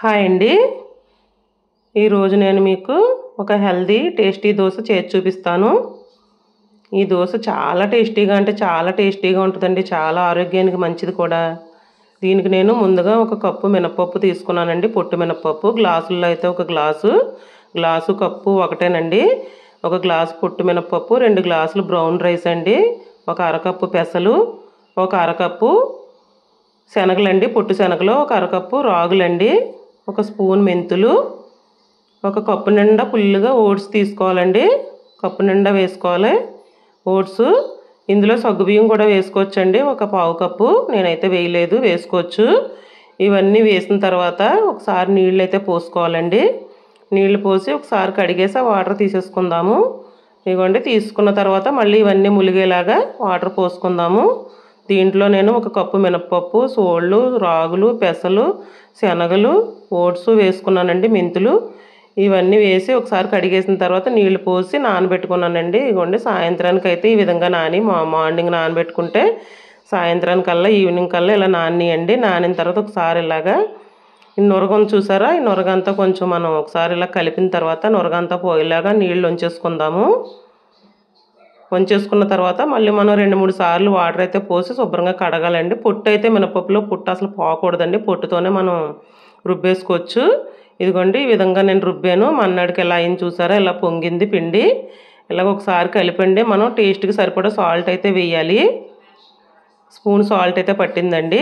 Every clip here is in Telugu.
హాయ్ అండి. ఈరోజు నేను మీకు ఒక హెల్దీ టేస్టీ దోశ చేసి చూపిస్తాను. ఈ దోశ చాలా టేస్టీగా అంటే చాలా టేస్టీగా ఉంటుందండి. చాలా ఆరోగ్యానికి మంచిది కూడా. దీనికి నేను ముందుగా ఒక కప్పు మినపప్పు తీసుకున్నానండి. పొట్టు మినపప్పు గ్లాసుల్లో అయితే ఒక గ్లాసు కప్పు ఒకటేనండి. ఒక గ్లాసు పొట్టు మినపప్పు, 2 గ్లాసులు బ్రౌన్ రైస్ అండి, ఒక అరకప్పు పెసలు, ఒక అరకప్పు శనగలండి, పొట్టు శనగలు, ఒక అరకప్పు రాగులండి, ఒక స్పూన్ మెంతులు, ఒక కప్పు నిండా ఫుల్గా ఓట్స్ తీసుకోవాలండి. కప్పు నిండా వేసుకోవాలి ఓట్స్. ఇందులో సగ్గుబియ్యం కూడా వేసుకోవచ్చండి, ఒక పావు కప్పు. నేనైతే వేయలేదు, వేసుకోవచ్చు. ఇవన్నీ వేసిన తర్వాత ఒకసారి నీళ్ళు అయితే పోసుకోవాలండి. నీళ్ళు పోసి ఒకసారి కడిగేసి వాటర్ తీసేసుకుందాము. ఇదిగోండి, తీసుకున్న తర్వాత మళ్ళీ ఇవన్నీ ములిగేలాగా వాటర్ పోసుకుందాము. దీంట్లో నేను ఒక కప్పు మినపప్పు, సోళ్ళు, రాగులు, పెసలు, శనగలు, ఓట్స్ వేసుకున్నానండి, మెంతులు. ఇవన్నీ వేసి ఒకసారి కడిగేసిన తర్వాత నీళ్లు పోసి నానబెట్టుకున్నానండి. ఇదిగోండి, సాయంత్రానికి అయితే ఈ విధంగా మార్నింగ్ నానబెట్టుకుంటే సాయంత్రానికల్లా ఈవినింగ్ కల్లా ఇలా నానియండి. నానిన తర్వాత ఒకసారి ఇలాగా ఈ నురగను చూసారా, ఈ నురగంతా కొంచెం మనం ఒకసారి ఇలా కలిపిన తర్వాత నురగంతా పోయేలాగా నీళ్ళు వంచేసుకుందాము. వంచేసుకున్న తర్వాత మళ్ళీ మనం 2-3 సార్లు వాటర్ అయితే పోసి శుభ్రంగా కడగాలండి. పొట్టు అయితే మినపప్పులో పొట్టు అసలు పోకూడదండి, పొట్టుతోనే మనం రుబ్బేసుకోవచ్చు. ఇదిగోండి, ఈ విధంగా నేను రుబ్బాను. మన్నాడికి ఎలా అయింది చూసారా, ఇలా పొంగింది పిండి. ఇలాగ ఒకసారి కలిపండి. మనం టేస్ట్కి సరిపడా సాల్ట్ అయితే వేయాలి. స్పూన్ సాల్ట్ అయితే పట్టిందండి.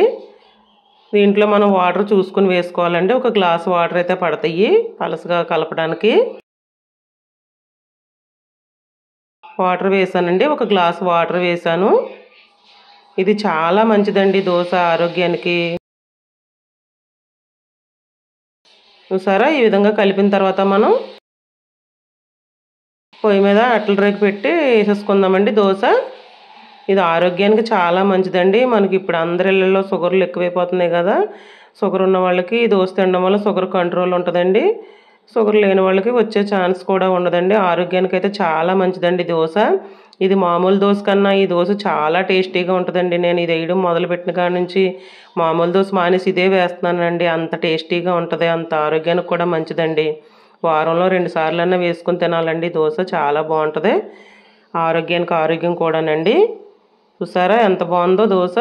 దీంట్లో మనం వాటర్ చూసుకుని వేసుకోవాలండి. ఒక గ్లాస్ వాటర్ అయితే పడతాయి పలసగా కలపడానికి. వాటర్ వేసానండి, ఒక గ్లాస్ వాటర్ వేసాను. ఇది చాలా మంచిదండి దోశ ఆరోగ్యానికి. చూసారా, ఈ విధంగా కలిపిన తర్వాత మనం పొయ్యి మీద అట్ల రేకు పెట్టి వేసేసుకుందామండి దోశ. ఇది ఆరోగ్యానికి చాలా మంచిదండి. మనకి ఇప్పుడు అందరి ఇళ్ళల్లో షుగర్లు ఎక్కువైపోతున్నాయి కదా. షుగర్ ఉన్న వాళ్ళకి ఈ దోశ తినడం వల్ల షుగర్ కంట్రోల్ ఉంటుందండి. షుగర్ లేని వాళ్ళకి వచ్చే ఛాన్స్ కూడా ఉండదండి. ఆరోగ్యానికి అయితే చాలా మంచిదండి దోశ. ఇది మామూలు దోశ కన్నా ఈ దోశ చాలా టేస్టీగా ఉంటుందండి. నేను ఇది వేయడం మొదలుపెట్టిన కాడి నుంచి మామూలు దోశ మానేసి ఇదే వేస్తున్నానండి. అంత టేస్టీగా ఉంటుంది, అంత ఆరోగ్యానికి కూడా మంచిదండి. వారంలో 2 సార్లన్నా వేసుకొని తినాలండి దోశ. చాలా బాగుంటుంది, ఆరోగ్యానికి ఆరోగ్యం కూడానండి. చూసారా ఎంత బాగుందో దోశ.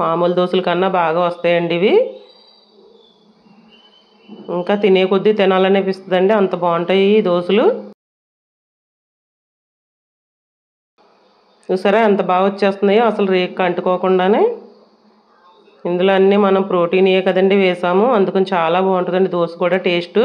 మామూలు దోశల కన్నా బాగా వస్తాయండి ఇవి. ఇంకా తినే కొద్దీ తినాలనిపిస్తుందండి, అంత బాగుంటాయి ఈ దోశలు. చూసారా ఎంత బాగా వచ్చేస్తున్నాయో, అసలు రేకు అంటుకోకుండానే. ఇందులో అన్నీ మనం ప్రోటీన్ కదండి వేసాము, అందుకని చాలా బాగుంటుందండి దోశ కూడా టేస్ట్.